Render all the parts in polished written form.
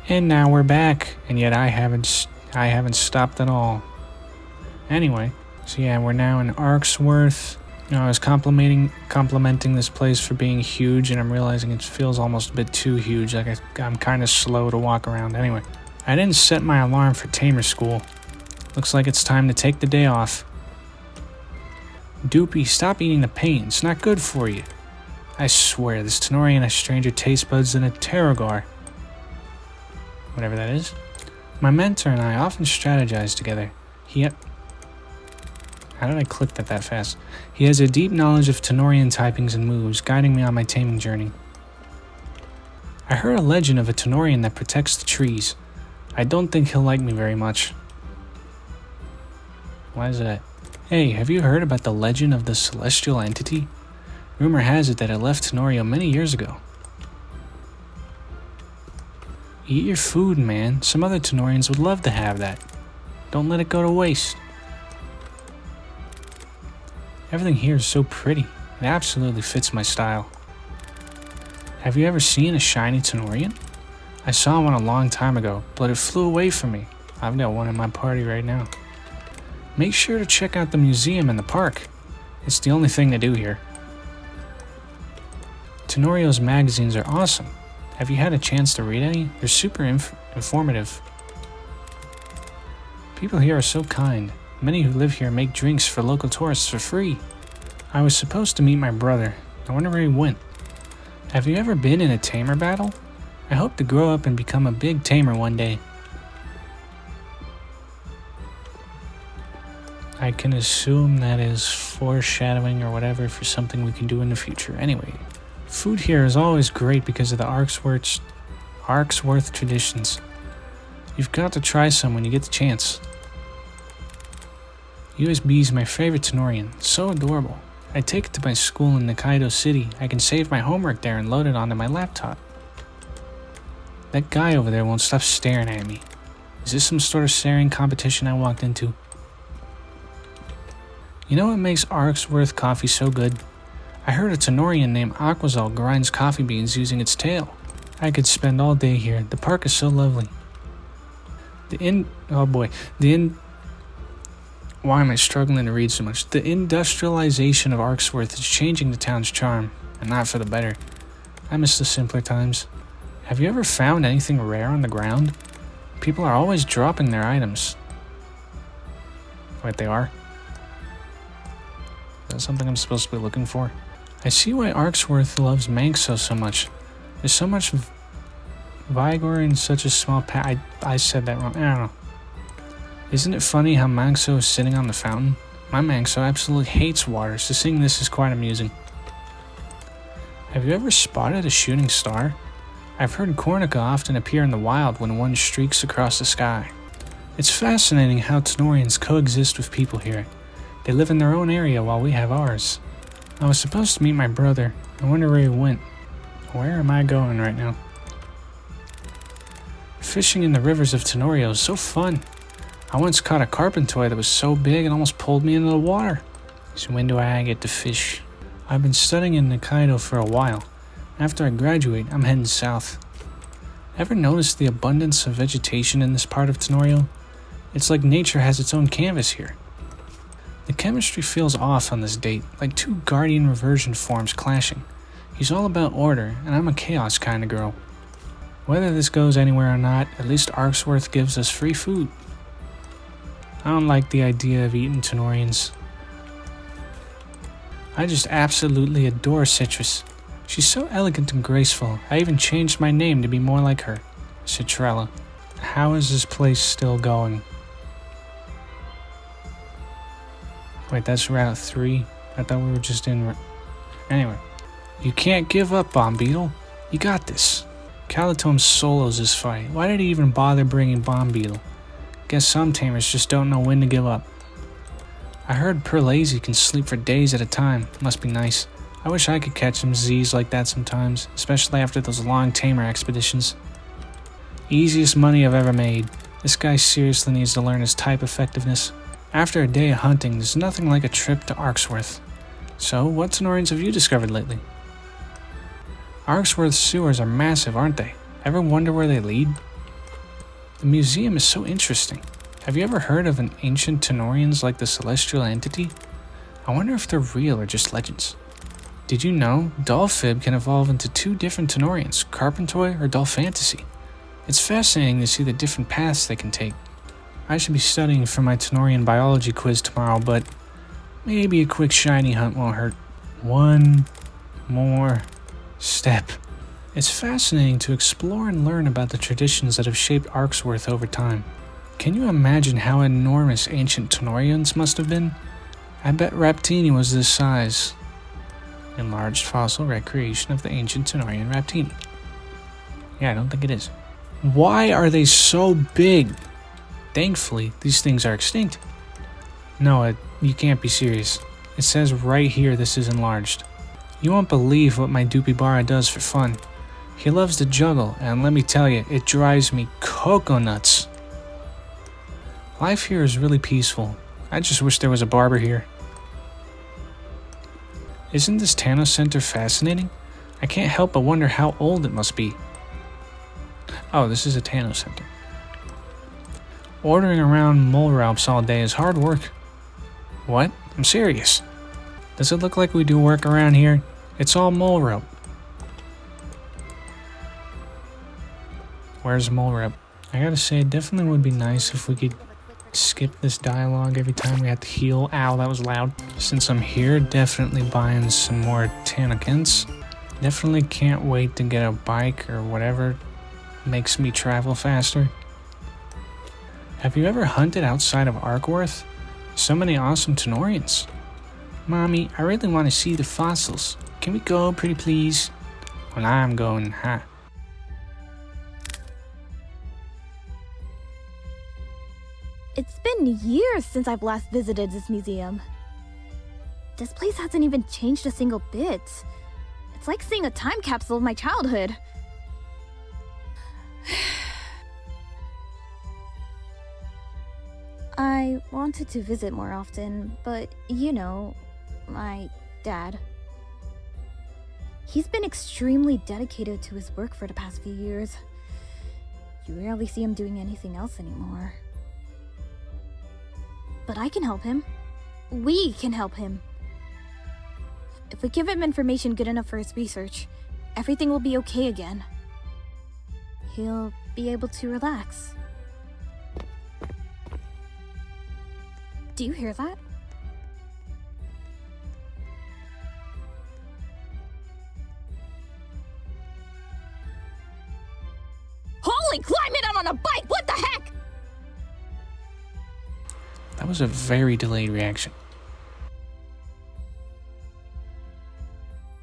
And now we're back, and yet I haven't stopped at all. Anyway, so yeah, we're now in Arksworth. You know, I was complimenting this place for being huge, and I'm realizing it feels almost a bit too huge, like I'm kind of slow to walk around. Anyway, I didn't set my alarm for tamer school. Looks like it's time to take the day off. Doopy, stop eating the paint. It's not good for you. I swear, this Tanorian has stranger taste buds than a Pterogar. Whatever that is. My mentor and I often strategize together. How did I click that fast? He has a deep knowledge of Tanorian typings and moves, guiding me on my taming journey. I heard a legend of a Tanorian that protects the trees. I don't think he'll like me very much. Why is that? Hey, have you heard about the legend of the celestial entity? Rumor has it that it left Tanorio many years ago. Eat your food, man. Some other Tanorians would love to have that. Don't let it go to waste. Everything here is so pretty. It absolutely fits my style. Have you ever seen a shiny Tanorian? I saw one a long time ago, but it flew away from me. I've got one in my party right now. Make sure to check out the museum in the park. It's the only thing to do here. Tanorio's magazines are awesome. Have you had a chance to read any? They're super informative. People here are so kind. Many who live here make drinks for local tourists for free. I was supposed to meet my brother. I wonder where he went. Have you ever been in a tamer battle? I hope to grow up and become a big tamer one day. I can assume that is foreshadowing or whatever for something we can do in the future. Anyway, food here is always great because of the Arksworth traditions. You've got to try some when you get the chance. USB is my favorite Tanorian, so adorable. I take it to my school in Nikaido City. I can save my homework there and load it onto my laptop. That guy over there won't stop staring at me. Is this some sort of staring competition I walked into? You know what makes Arksworth coffee so good? I heard a Tanorian named Aquazal grinds coffee beans using its tail. I could spend all day here. The park is so lovely. Why am I struggling to read so much? The industrialization of Arksworth is changing the town's charm, and not for the better. I miss the simpler times. Have you ever found anything rare on the ground? People are always dropping their items. Wait, they are? Is that something I'm supposed to be looking for? I see why Arksworth loves Manxo so much. There's so much vigor in such a small I said that wrong. I don't know. Isn't it funny how Manxo is sitting on the fountain? My Manxo absolutely hates water, so seeing this is quite amusing. Have you ever spotted a shooting star? I've heard Cornica often appear in the wild when one streaks across the sky. It's fascinating how Tanorians coexist with people here. They live in their own area while we have ours. I was supposed to meet my brother. I wonder where he went. Where am I going right now? Fishing in the rivers of Tanorio is so fun. I once caught a carpentoid that was so big it almost pulled me into the water. So when do I get to fish? I've been studying in Nikaido for a while. After I graduate, I'm heading south. Ever noticed the abundance of vegetation in this part of Tanorio? It's like nature has its own canvas here. The chemistry feels off on this date, like two guardian reversion forms clashing. He's all about order, and I'm a chaos kind of girl. Whether this goes anywhere or not, at least Arksworth gives us free food. I don't like the idea of eating Tanorians. I just absolutely adore Citrus. She's so elegant and graceful. I even changed my name to be more like her. Citrella. How is this place still going? Wait, that's Route 3? I thought we were just in... Anyway. You can't give up, Bomb Beetle. You got this. Calatome solos this fight. Why did he even bother bringing Bomb Beetle? Guess some tamers just don't know when to give up. I heard Perlazy can sleep for days at a time. Must be nice. I wish I could catch some Z's like that sometimes, especially after those long tamer expeditions. Easiest money I've ever made. This guy seriously needs to learn his type effectiveness. After a day of hunting, there's nothing like a trip to Arksworth. So, what Tanorians have you discovered lately? Arksworth's sewers are massive, aren't they? Ever wonder where they lead? The museum is so interesting. Have you ever heard of an ancient Tenorians like the celestial entity? I wonder if they're real or just legends. Did you know Dolphib can evolve into 2 different Tenorians, Carpentoy or Dolphantasy? It's fascinating to see the different paths they can take. I should be studying for my Tenorian biology quiz tomorrow, but maybe a quick shiny hunt won't hurt. One more step. It's fascinating to explore and learn about the traditions that have shaped Arksworth over time. Can you imagine how enormous ancient Tenorians must have been? I bet Raptini was this size. Enlarged fossil recreation of the ancient Tenorian Raptini. Yeah, I don't think it is. Why are they so big? Thankfully, these things are extinct. No, you can't be serious. It says right here this is enlarged. You won't believe what my Dupibara does for fun. He loves to juggle, and let me tell you, it drives me coconuts. Life here is really peaceful. I just wish there was a barber here. Isn't this Tano Center fascinating? I can't help but wonder how old it must be. Oh, this is a Tano Center. Ordering around mole ralps all day is hard work. What? I'm serious. Does it look like we do work around here? It's all mole rope. Where's mole rope? I gotta say, it definitely would be nice if we could skip this dialogue every time we have to heal. Ow, that was loud. Since I'm here, definitely buying some more Tanakins. Definitely can't wait to get a bike or whatever makes me travel faster. Have you ever hunted outside of Arksworth? So many awesome Tenorians. Mommy, I really want to see the fossils. Can we go, pretty please? Well, I'm going, huh? It's been years since I've last visited this museum. This place hasn't even changed a single bit. It's like seeing a time capsule of my childhood. I wanted to visit more often, but you know, my dad. He's been extremely dedicated to his work for the past few years. You rarely see him doing anything else anymore. But I can help him. We can help him. If we give him information good enough for his research, everything will be okay again. He'll be able to relax. Do you hear that? Holy, climb it out on a bike! What the heck? That was a very delayed reaction.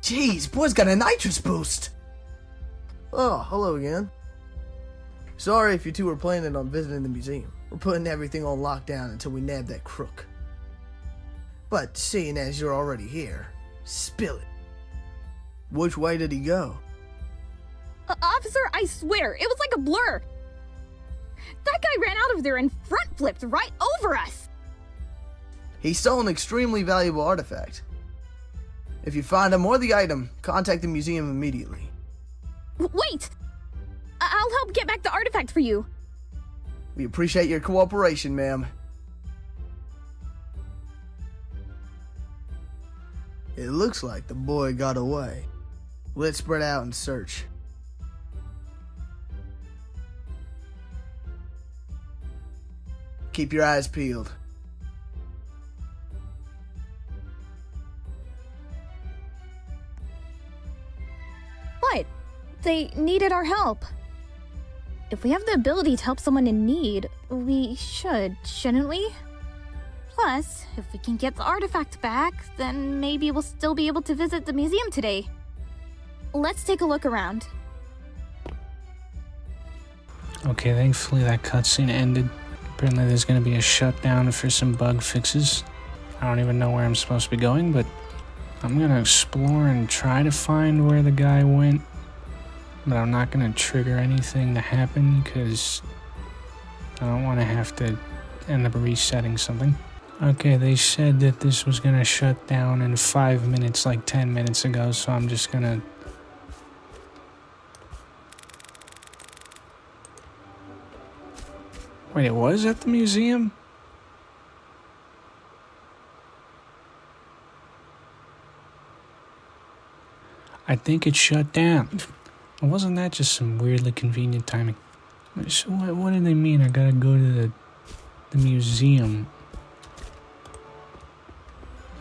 Jeez, boy's got a nitrous boost! Oh, hello again. Sorry if you two were planning on visiting the museum. We're putting everything on lockdown until we nab that crook. But seeing as you're already here, spill it. Which way did he go? Officer, I swear, it was like a blur. That guy ran out of there and front flipped right over us. He stole an extremely valuable artifact. If you find him or the item, contact the museum immediately. Wait! I'll help get back the artifact for you. We appreciate your cooperation, ma'am. It looks like the boy got away. Let's spread out and search. Keep your eyes peeled. What? They needed our help. If we have the ability to help someone in need, we should, shouldn't we? Plus, if we can get the artifact back, then maybe we'll still be able to visit the museum today. Let's take a look around. Okay, thankfully that cutscene ended. Apparently there's going to be a shutdown for some bug fixes. I don't even know where I'm supposed to be going, but I'm going to explore and try to find where the guy went. But I'm not going to trigger anything to happen because I don't want to have to end up resetting something. Okay, they said that this was going to shut down in 5 minutes, like 10 minutes ago, so I'm just going to... Wait, it was at the museum? I think it shut down. Wasn't that just some weirdly convenient timing? So what do they mean I gotta go to the museum?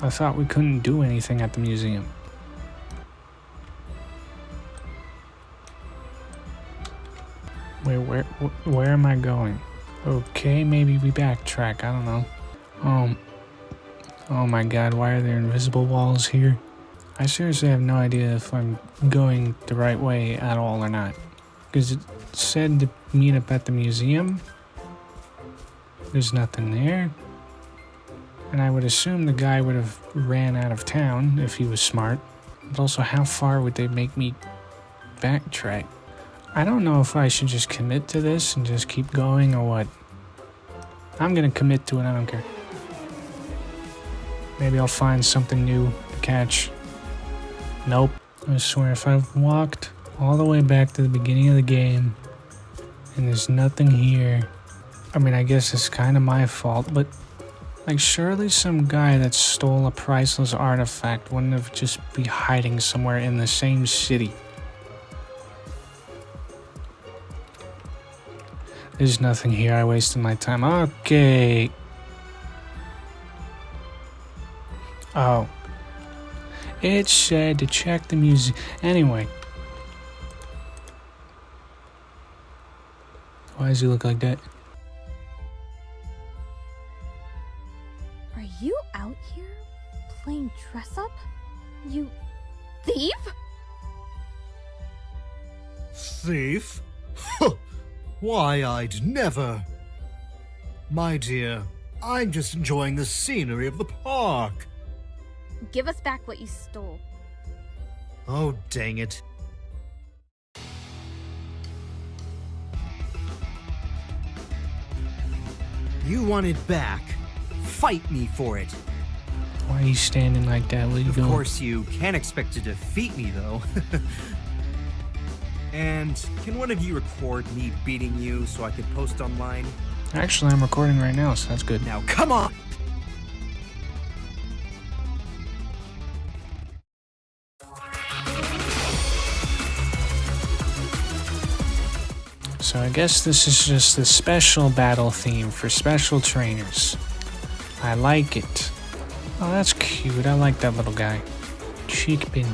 I thought we couldn't do anything at the museum. Wait, where am I going? Okay, maybe we backtrack, I don't know. Oh my god, why are there invisible walls here? I seriously have no idea if I'm going the right way at all or not. Because it said to meet up at the museum. There's nothing there. And I would assume the guy would have ran out of town if he was smart. But also, how far would they make me backtrack? I don't know if I should just commit to this and just keep going or what. I'm gonna commit to it, I don't care. Maybe I'll find something new to catch. Nope. I swear if I walked all the way back to the beginning of the game and there's nothing here, I mean, I guess it's kind of my fault, but like surely some guy that stole a priceless artifact wouldn't have just be hiding somewhere in the same city. There's nothing here. I wasted my time. Okay. Oh. It said to check the museum. Anyway. Why does he look like that? Are you out here playing dress up? You thief? Thief? Why, I'd never. My dear, I'm just enjoying the scenery of the park. Give us back what you stole. Oh, dang it. You want it back. Fight me for it. Why are you standing like that? Where you Of going? course, you can't expect to defeat me, though. And can one of you record me beating you so I could post online? Actually, I'm recording right now, so that's good. Now, come on! So I guess this is just a special battle theme for special trainers. I like it. Oh, that's cute. I like that little guy. Cheek pin.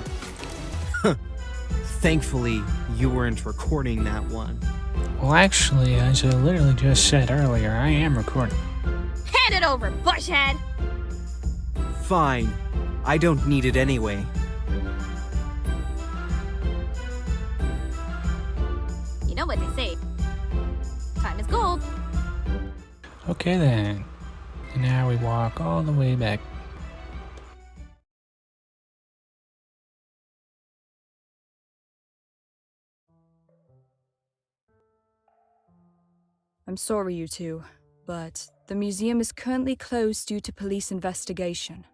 Thankfully, you weren't recording that one. Well, actually, as I literally just said earlier, I am recording. Hand it over, bushhead! Fine. I don't need it anyway. You know what they say. Time is gold. Okay then. And now we walk all the way back. I'm sorry, you two, but the museum is currently closed due to police investigation.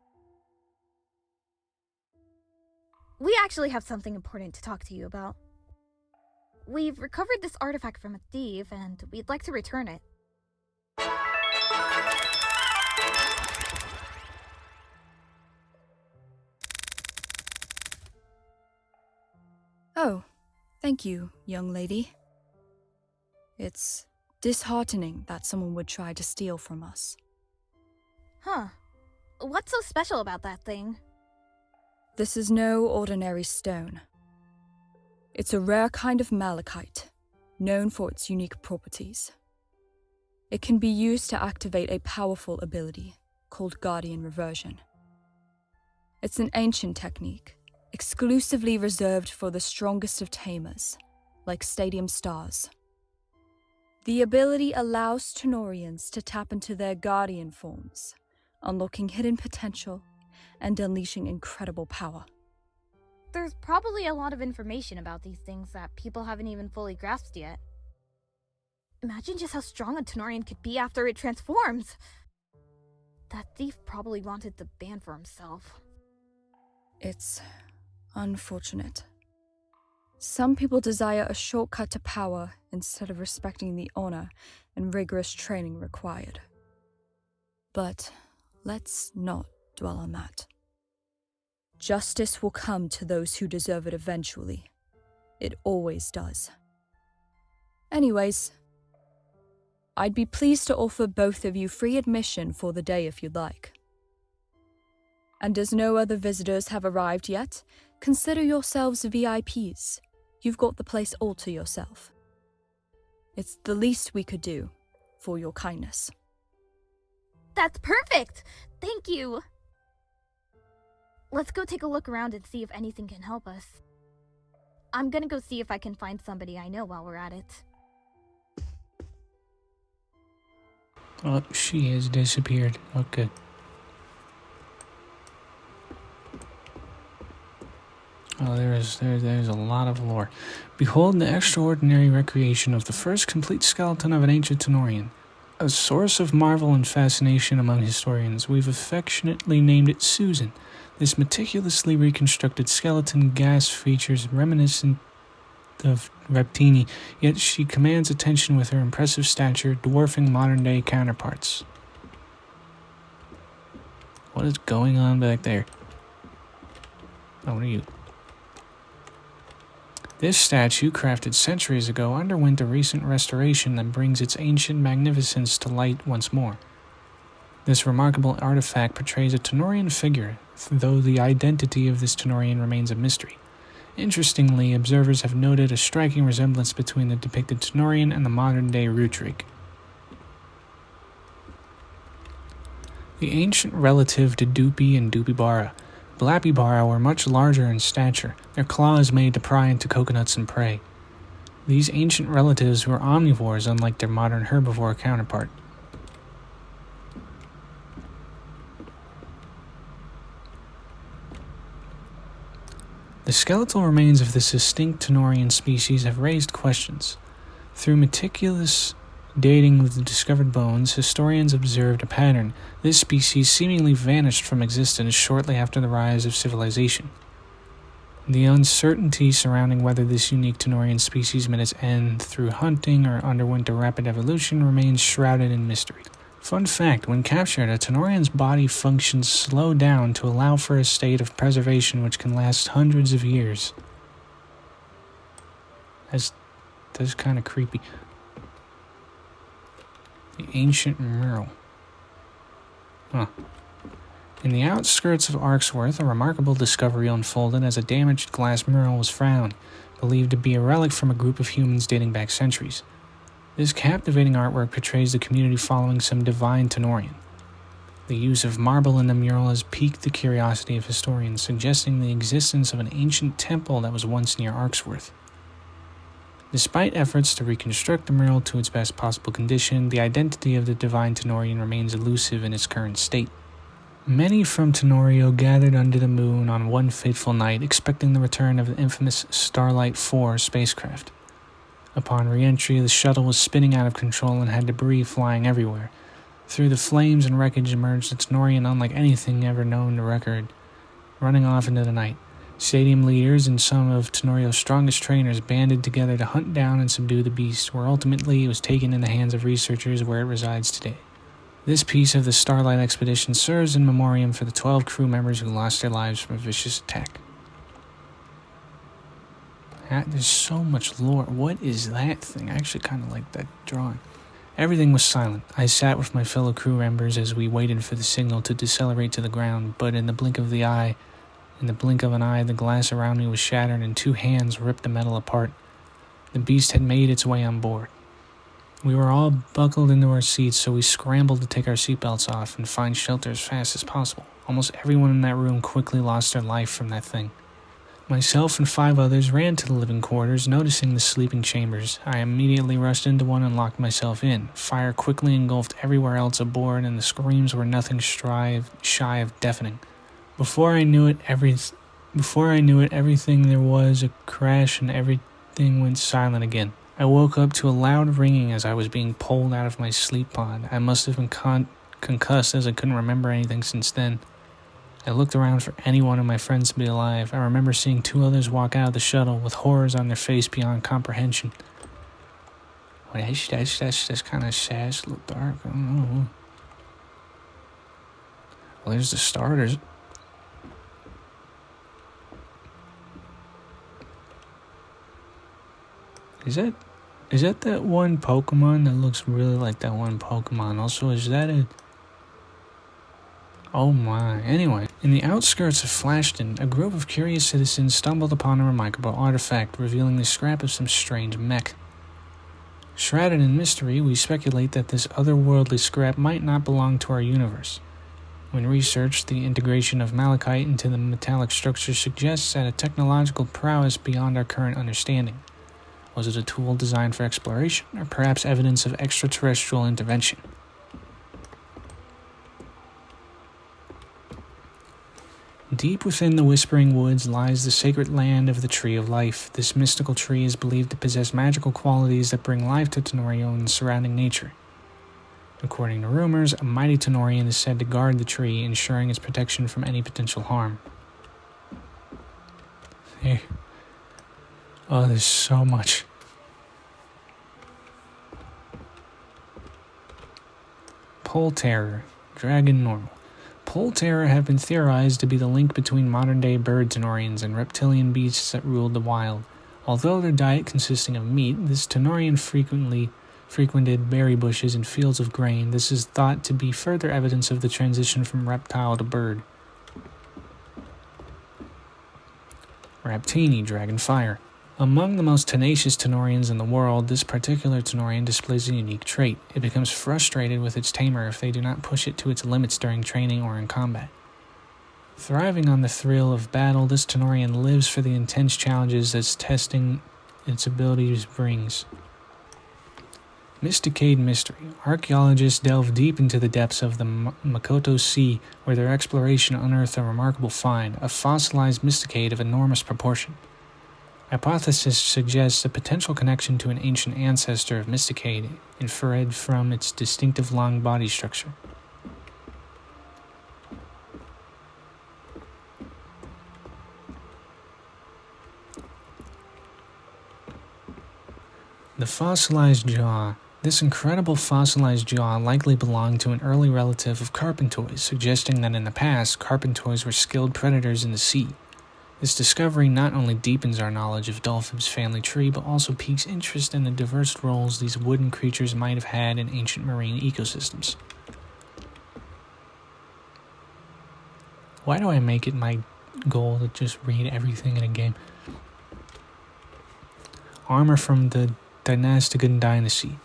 We actually have something important to talk to you about. We've recovered this artifact from a thief, and we'd like to return it. Oh, thank you, young lady. It's disheartening that someone would try to steal from us. Huh. What's so special about that thing? This is no ordinary stone. It's a rare kind of malachite, known for its unique properties. It can be used to activate a powerful ability called Guardian Reversion. It's an ancient technique, exclusively reserved for the strongest of tamers, like Stadium Stars. The ability allows Tanorians to tap into their Guardian forms, unlocking hidden potential and unleashing incredible power. There's probably a lot of information about these things that people haven't even fully grasped yet. Imagine just how strong a Tanorian could be after it transforms! That thief probably wanted the band for himself. It's unfortunate. Some people desire a shortcut to power instead of respecting the honor and rigorous training required. But let's not dwell on that. Justice will come to those who deserve it eventually. It always does. Anyways, I'd be pleased to offer both of you free admission for the day if you'd like. And as no other visitors have arrived yet, consider yourselves VIPs. You've got the place all to yourself. It's the least we could do for your kindness. That's perfect! Thank you! Let's go take a look around and see if anything can help us. I'm gonna go see if I can find somebody I know while we're at it. Oh, she has disappeared. Okay. Oh, there's a lot of lore. Behold the extraordinary recreation of the first complete skeleton of an ancient Tanorian. A source of marvel and fascination among historians, we've affectionately named it Susan. This meticulously reconstructed skeleton gas features reminiscent of Reptini, yet she commands attention with her impressive stature, dwarfing modern-day counterparts. What is going on back there? Oh, what are you? This statue, crafted centuries ago, underwent a recent restoration that brings its ancient magnificence to light once more. This remarkable artifact portrays a Tanorian figure, though the identity of this Tanorian remains a mystery. Interestingly, observers have noted a striking resemblance between the depicted Tanorian and the modern-day Rutrig. The ancient relative to Dupi and Dupibara, Blapibara were much larger in stature, their claws made to pry into coconuts and prey. These ancient relatives were omnivores unlike their modern herbivore counterpart. The skeletal remains of this distinct Tanorian species have raised questions. Through meticulous dating of the discovered bones, historians observed a pattern. This species seemingly vanished from existence shortly after the rise of civilization. The uncertainty surrounding whether this unique Tanorian species met its end through hunting or underwent a rapid evolution remains shrouded in mystery. Fun fact, when captured, a Tanorian's body functions slow down to allow for a state of preservation which can last hundreds of years. That's kind of creepy. The ancient mural. Huh. In the outskirts of Arksworth, a remarkable discovery unfolded as a damaged glass mural was found, believed to be a relic from a group of humans dating back centuries. This captivating artwork portrays the community following some divine Tanorian. The use of marble in the mural has piqued the curiosity of historians, suggesting the existence of an ancient temple that was once near Arksworth. Despite efforts to reconstruct the mural to its best possible condition, the identity of the divine Tanorian remains elusive in its current state. Many from Tanorio gathered under the moon on one fateful night, expecting the return of the infamous Starlight 4 spacecraft. Upon re-entry, the shuttle was spinning out of control and had debris flying everywhere. Through the flames and wreckage emerged a Tanorian unlike anything ever known to record, running off into the night. Stadium leaders and some of Tanorio's strongest trainers banded together to hunt down and subdue the beast, where ultimately it was taken in the hands of researchers where it resides today. This piece of the Starlight expedition serves in memoriam for the 12 crew members who lost their lives from a vicious attack. There's so much lore. What is that thing? I actually kind of like that drawing. Everything was silent. I sat with my fellow crew members as we waited for the signal to decelerate to the ground, but in the blink of an eye, the glass around me was shattered and two hands ripped the metal apart. The beast had made its way on board. We were all buckled into our seats, so we scrambled to take our seatbelts off and find shelter as fast as possible. Almost everyone in that room quickly lost their life from that thing. Myself and 5 others ran to the living quarters, noticing the sleeping chambers. I immediately rushed into one and locked myself in. Fire quickly engulfed everywhere else aboard, and the screams were nothing shy of deafening. Before I knew it, everything there was a crash and everything went silent again. I woke up to a loud ringing as I was being pulled out of my sleep pod. I must have been concussed as I couldn't remember anything since then. I looked around for any one of my friends to be alive. I remember seeing 2 others walk out of the shuttle with horrors on their face beyond comprehension. Well, that's kind of sad. It's a little dark. I don't know. Well, there's the starters. Is that one Pokemon that looks really like that one Pokemon? Also, is that a... Oh my. Anyway, in the outskirts of Flashton, a group of curious citizens stumbled upon a remarkable artifact, revealing the scrap of some strange mech. Shrouded in mystery, we speculate that this otherworldly scrap might not belong to our universe. When researched, the integration of malachite into the metallic structure suggests that a technological prowess beyond our current understanding. Was it a tool designed for exploration, or perhaps evidence of extraterrestrial intervention? Deep within the Whispering Woods lies the sacred land of the Tree of Life. This mystical tree is believed to possess magical qualities that bring life to Tanorio and the surrounding nature. According to rumors, a mighty Tanorian is said to guard the tree, ensuring its protection from any potential harm. There. Oh, there's so much. Pole Terror, Dragon Normal. Pole Terror have been theorized to be the link between modern-day bird Tanorians and reptilian beasts that ruled the wild. Although their diet consisting of meat, this Tanorian frequently frequented berry bushes and fields of grain. This is thought to be further evidence of the transition from reptile to bird. Raptini, Dragon Fire. Among the most tenacious Tanorians in the world, this particular Tanorian displays a unique trait. It becomes frustrated with its tamer if they do not push it to its limits during training or in combat. Thriving on the thrill of battle, this Tanorian lives for the intense challenges that testing its abilities brings. Mysticade Mystery. Archaeologists delve deep into the depths of the Makoto Sea, where their exploration unearthed a remarkable find, a fossilized Mysticade of enormous proportion. Hypothesis suggests a potential connection to an ancient ancestor of Mysticade, inferred from its distinctive long body structure. The fossilized jaw. This incredible fossilized jaw likely belonged to an early relative of Carpentoids, suggesting that in the past, Carpentoids were skilled predators in the sea. This discovery not only deepens our knowledge of Dolphin's family tree, but also piques interest in the diverse roles these wooden creatures might have had in ancient marine ecosystems. Why do I make it my goal to just read everything in a game? Armor from the Dynastigan Dynasty.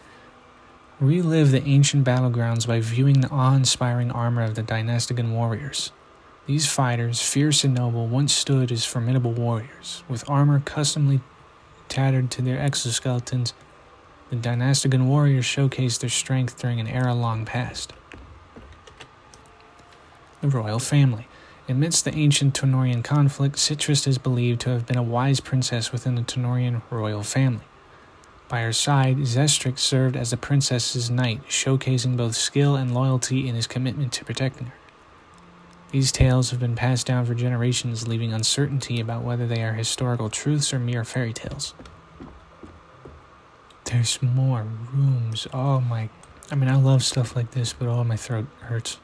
Relive the ancient battlegrounds by viewing the awe-inspiring armor of the Dynastigan warriors. These fighters, fierce and noble, once stood as formidable warriors. With armor customly tattered to their exoskeletons, the Dynastigan warriors showcased their strength during an era long past. The Royal Family. Amidst the ancient Tanorian conflict, Citrus is believed to have been a wise princess within the Tanorian royal family. By her side, Zestrix served as the princess's knight, showcasing both skill and loyalty in his commitment to protecting her. These tales have been passed down for generations, leaving uncertainty about whether they are historical truths or mere fairy tales. There's more rooms. Oh my... I mean, I love stuff like this, but oh, my throat hurts.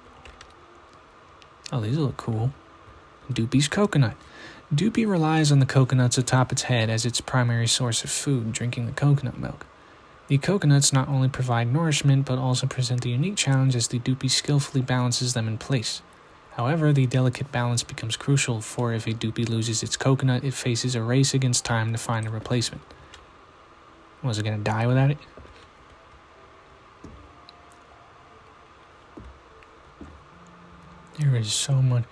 Oh, these look cool. Doopy's coconut. Doopy relies on the coconuts atop its head as its primary source of food, drinking the coconut milk. The coconuts not only provide nourishment, but also present a unique challenge as the Doopy skillfully balances them in place. However, the delicate balance becomes crucial, for if a Doopy loses its coconut, it faces a race against time to find a replacement. Was it going to die without it? There is so much.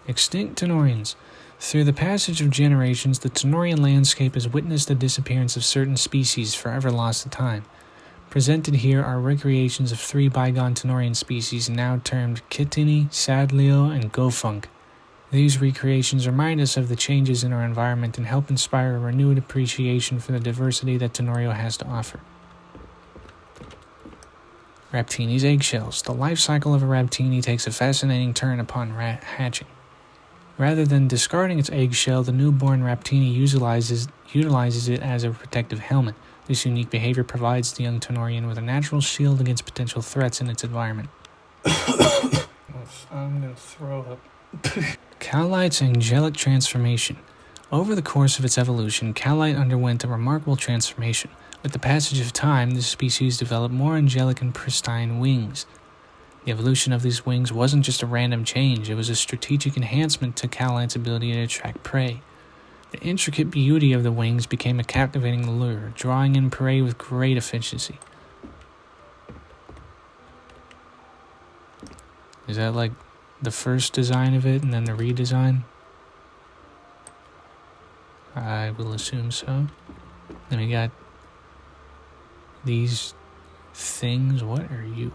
Extinct Tanorians. Through the passage of generations, the Tanorian landscape has witnessed the disappearance of certain species forever lost to time. Presented here are recreations of 3 bygone Tanorian species now termed Kitini, Sadleo, and Gofunk. These recreations remind us of the changes in our environment and help inspire a renewed appreciation for the diversity that Tanorio has to offer. Raptini's eggshells. The life cycle of a Raptini takes a fascinating turn upon hatching. Rather than discarding its eggshell, the newborn Raptini utilizes it as a protective helmet. This unique behavior provides the young Tenorian with a natural shield against potential threats in its environment. I'm gonna throw up. Cowlite's angelic transformation. Over the course of its evolution, Cowlite underwent a remarkable transformation. With the passage of time, this species developed more angelic and pristine wings. The evolution of these wings wasn't just a random change, it was a strategic enhancement to Cowlite's ability to attract prey. The intricate beauty of the wings became a captivating lure, drawing in prey with great efficiency. Is that like the first design of it and then the redesign? I will assume so. Then we got these things. What are you?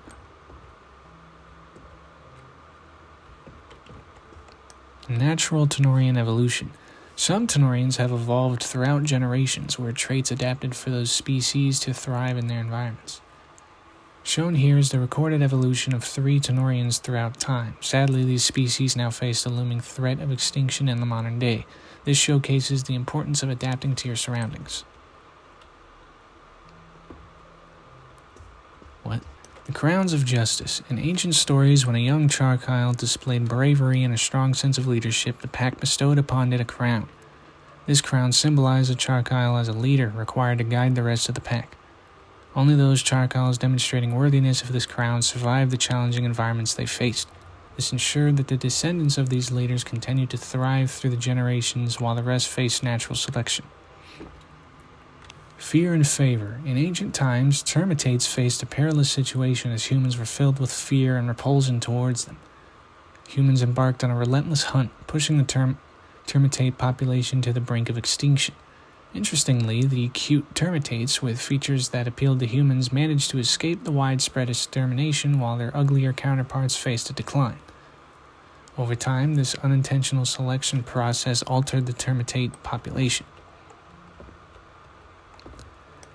Natural Tenorian evolution. Some Tenorians have evolved throughout generations, where traits adapted for those species to thrive in their environments. Shown here is the recorded evolution of 3 Tenorians throughout time. Sadly, these species now face the looming threat of extinction in the modern day. This showcases the importance of adapting to your surroundings. What? The Crowns of Justice. In ancient stories, when a young Charkyle displayed bravery and a strong sense of leadership, the pack bestowed upon it a crown. This crown symbolized a Charkyle as a leader, required to guide the rest of the pack. Only those Charkyles demonstrating worthiness of this crown survived the challenging environments they faced. This ensured that the descendants of these leaders continued to thrive through the generations while the rest faced natural selection. Fear and favor. In ancient times, termitates faced a perilous situation as humans were filled with fear and repulsion towards them. Humans embarked on a relentless hunt, pushing the termitate population to the brink of extinction. Interestingly, the cute termitates with features that appealed to humans managed to escape the widespread extermination while their uglier counterparts faced a decline. Over time, this unintentional selection process altered the termitate population.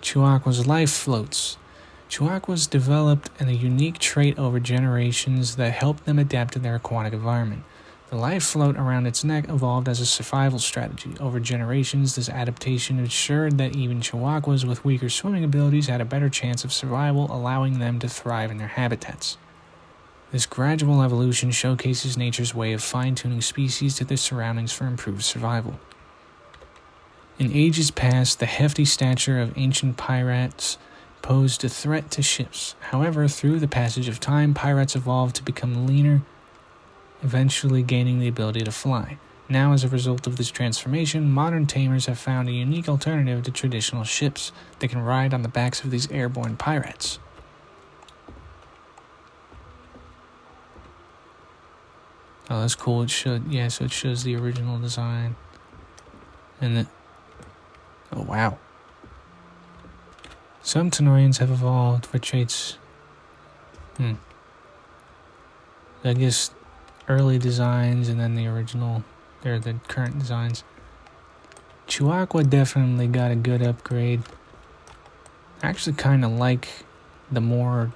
Chihuahua's life floats. Chihuahuas developed a unique trait over generations that helped them adapt to their aquatic environment. The life float around its neck evolved as a survival strategy. Over generations, this adaptation ensured that even Chihuahuas with weaker swimming abilities had a better chance of survival, allowing them to thrive in their habitats. This gradual evolution showcases nature's way of fine-tuning species to their surroundings for improved survival. In ages past, the hefty stature of ancient pirates posed a threat to ships. However, through the passage of time, pirates evolved to become leaner, eventually gaining the ability to fly. Now, as a result of this transformation, modern tamers have found a unique alternative to traditional ships. They can ride on the backs of these airborne pirates. Oh, that's cool. It shows the original design. And the... Oh, wow. Some Tenorians have evolved for traits... I guess early designs and then the original, or the current designs. Chihuahua definitely got a good upgrade. I actually kind of like the more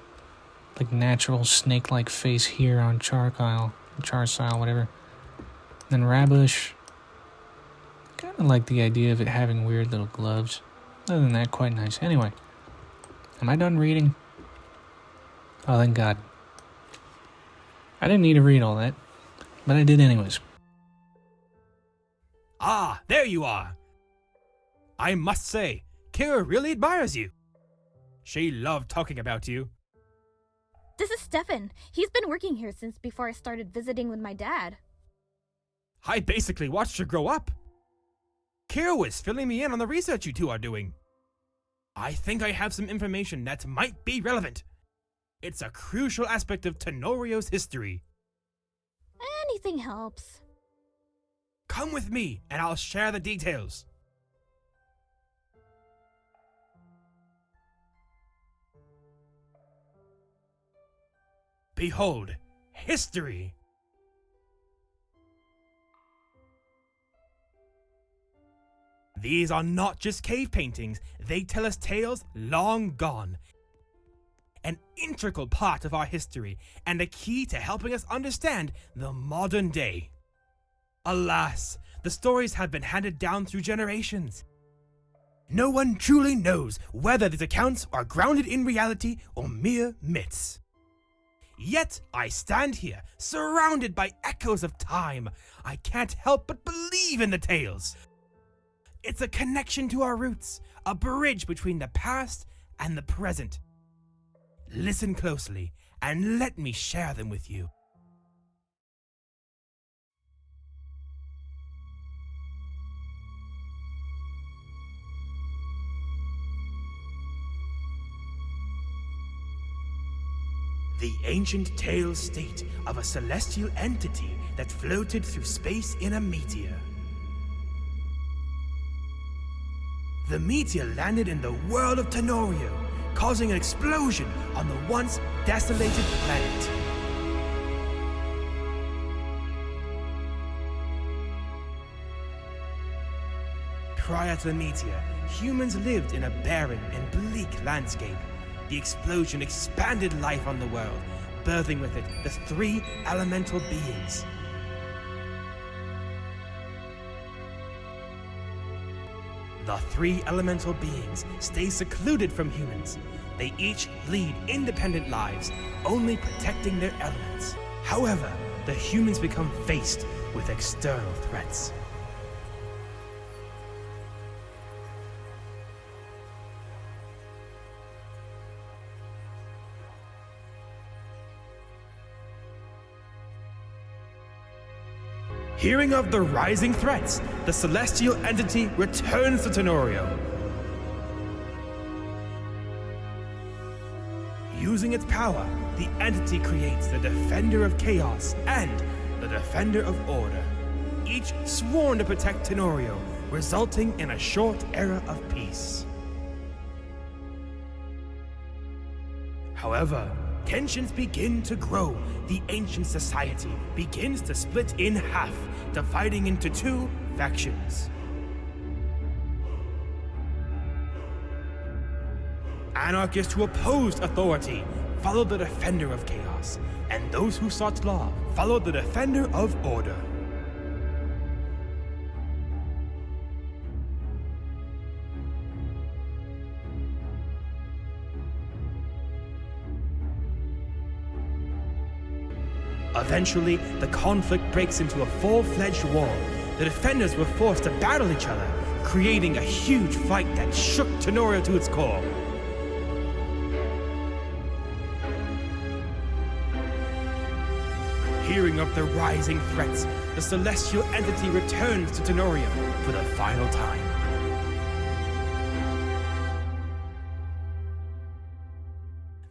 like natural snake-like face here on Charkyle, whatever. Then Rabush, kind of like the idea of it having weird little gloves. Other than that, quite nice. Anyway, am I done reading? Oh, thank God. I didn't need to read all that, but I did anyways. Ah, there you are. I must say, Kira really admires you. She loved talking about you. This is Stefan. He's been working here since before I started visiting with my dad. I basically watched her grow up. Kira was filling me in on the research you two are doing. I think I have some information that might be relevant. It's a crucial aspect of Tenorio's history. Anything helps. Come with me, and I'll share the details. Behold, history. These are not just cave paintings, they tell us tales long gone. an integral part of our history and a key to helping us understand the modern day. Alas, the stories have been handed down through generations. No one truly knows whether these accounts are grounded in reality or mere myths. Yet I stand here, surrounded by echoes of time. I can't help but believe in the tales. It's a connection to our roots, a bridge between the past and the present. Listen closely and let me share them with you. The ancient tales state of a celestial entity that floated through space in a meteor. The meteor landed in the world of Tanorio, causing an explosion on the once desolated planet. Prior to the meteor, humans lived in a barren and bleak landscape. The explosion expanded life on the world, birthing with it the three elemental beings. The three elemental beings stay secluded from humans. They each lead independent lives, only protecting their elements. However, the humans become faced with external threats. Hearing of the rising threats, the celestial entity returns to Tanorio. Using its power, the entity creates the Defender of Chaos and the Defender of Order, each sworn to protect Tanorio, resulting in a short era of peace. However, tensions begin to grow. The ancient society begins to split in half, dividing into two factions. Anarchists who opposed authority followed the Defender of Chaos, and those who sought law followed the Defender of Order. Eventually, the conflict breaks into a full-fledged war. The defenders were forced to battle each other, creating a huge fight that shook Tanorio to its core. Hearing of the rising threats, the celestial entity returns to Tanorio for the final time.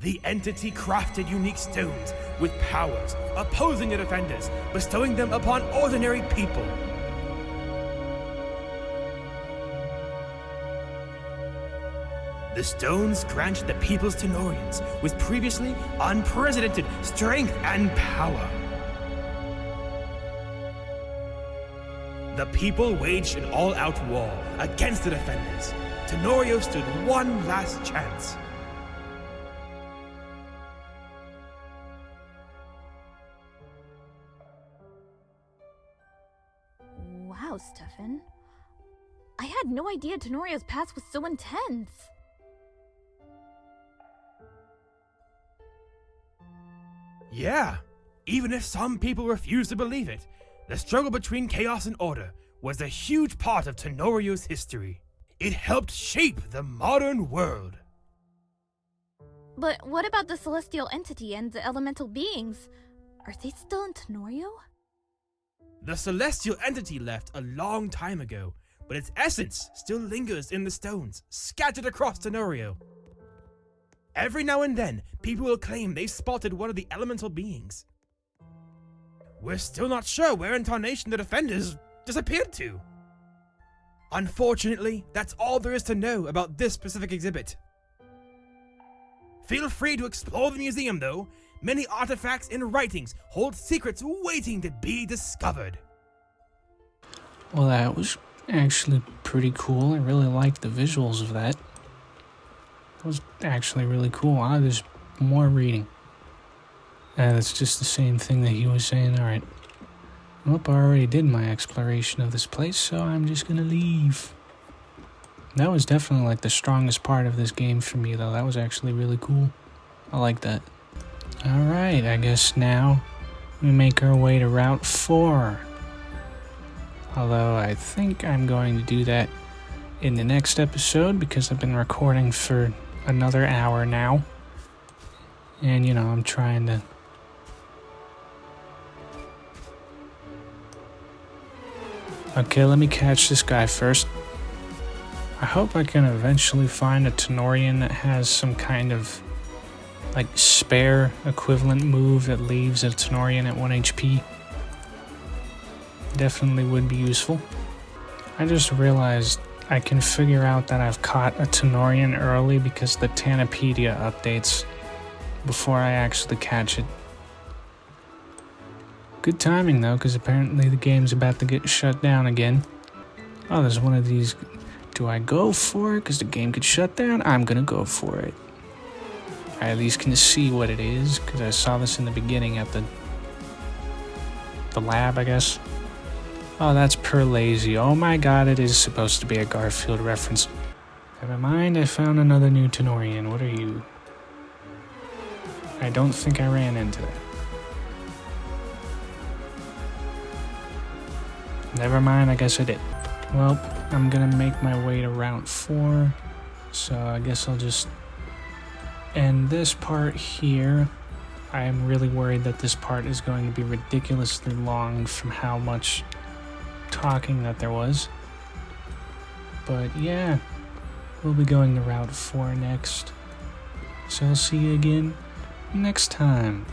The entity crafted unique stones with powers, opposing the defenders, bestowing them upon ordinary people. The stones granted the people's Tanorians with previously unprecedented strength and power. The people waged an all-out war against the defenders. Tanorio stood one last chance. Wow, Stefan. I had no idea Tenorio's past was so intense. Yeah, even if some people refuse to believe it, the struggle between chaos and order was a huge part of Tenorio's history. It helped shape the modern world. But what about the celestial entity and the elemental beings? Are they still in Tanorio? The celestial entity left a long time ago, but its essence still lingers in the stones, scattered across Tanorio. Every now and then, people will claim they've spotted one of the elemental beings. We're still not sure where in Tarnation the defenders disappeared to. Unfortunately, that's all there is to know about this specific exhibit. Feel free to explore the museum though. Many artifacts and writings hold secrets waiting to be discovered. Well, that was actually pretty cool. I really liked the visuals of that. It was actually really cool. I just Nope, more reading. That's just the same thing that he was saying. Alright. Nope, I already did my exploration of this place, so I'm just gonna leave. That was definitely like the strongest part of this game for me, though. That was actually really cool. I like that. Alright, I guess now we make our way to Route 4. Although I think I'm going to do that in the next episode because I've been recording for another hour now. And, you know, I'm trying to... Okay, let me catch this guy first. I hope I can eventually find a Tanorian that has some kind of, like, spare equivalent move that leaves a Tanorian at 1 HP. Definitely would be useful. I just realized I can figure out that I've caught a Tanorian early because the Tanopedia updates before I actually catch it. Good timing though, because apparently the game's about to get shut down again. Oh, there's one of these. Do I go for it because the game could shut down? I'm gonna go for it. I at least can see what it is because I saw this in the beginning at the lab, I guess. Oh, that's per lazy. Oh my god, it is supposed to be a Garfield reference. Never mind, I found another new Tanorian. What are you? I don't think I ran into that. Never mind, I guess I did. Well, I'm gonna make my way to Route 4, so I guess I'll just end this part here. I am really worried that this part is going to be ridiculously long from how much talking that there was. But yeah, we'll be going to Route 4 next. So I'll see you again next time.